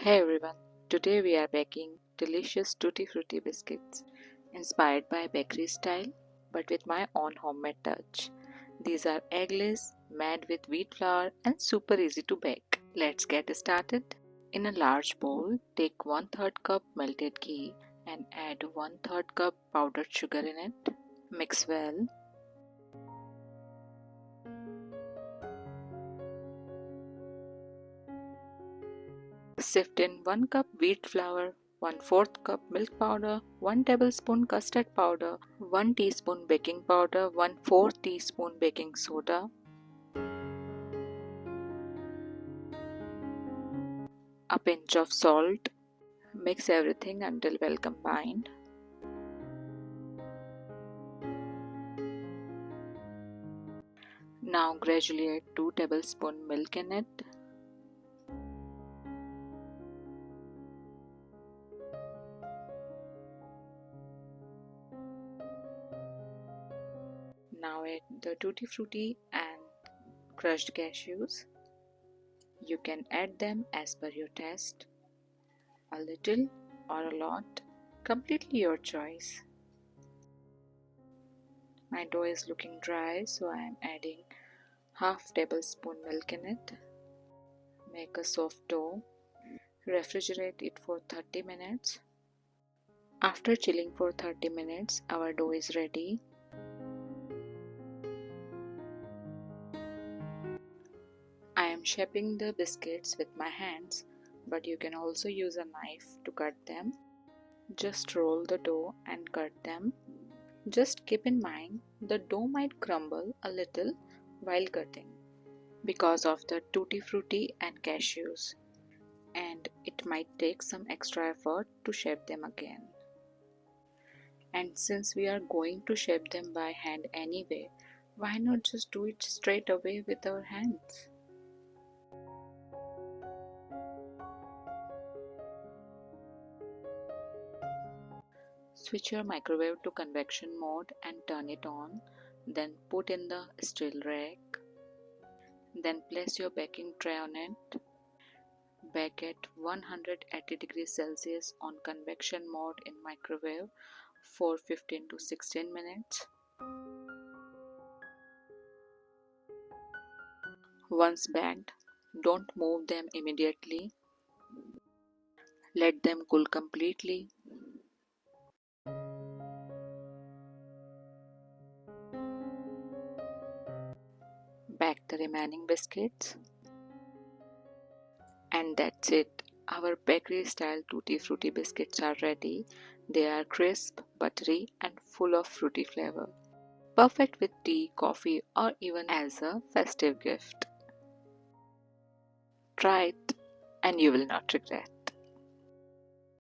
Hey everyone, today we are baking delicious Tutti Frutti biscuits inspired by bakery style but with my own homemade touch. These are eggless, made with wheat flour and super easy to bake. Let's get started. In a large bowl, take 1/3 cup melted ghee and add 1/3 cup powdered sugar in it. Mix well. Sift in 1 cup wheat flour, 1/4 cup milk powder, 1 tablespoon custard powder, 1 teaspoon baking powder, 1/4 teaspoon baking soda, a pinch of salt. Mix everything until well combined. Now gradually add 2 tablespoon milk in it. Now add the tutti frutti and crushed cashews. You can add them as per your taste, a little or a lot, completely your choice. My dough is looking dry, so I am adding half tablespoon milk in it. Make a soft dough. Refrigerate it for 30 minutes. After chilling for 30 minutes, our dough is ready. I am shaping the biscuits with my hands, but you can also use a knife to cut them. Just roll the dough and cut them. Just keep in mind the dough might crumble a little while cutting because of the tutti frutti and cashews, and it might take some extra effort to shape them again. And since we are going to shape them by hand anyway, why not just do it straight away with our hands? Switch your microwave to convection mode and turn it on, then put in the steel rack. Then place your baking tray on it. Bake at 180 degrees Celsius on convection mode in microwave for 15 to 16 minutes. Once baked, don't move them immediately. Let them cool completely. Bake the remaining biscuits. And that's it. Our bakery style Tutti Frutti biscuits are ready. They are crisp, buttery, and full of fruity flavor. Perfect with tea, coffee, or even as a festive gift. Try it, and you will not regret.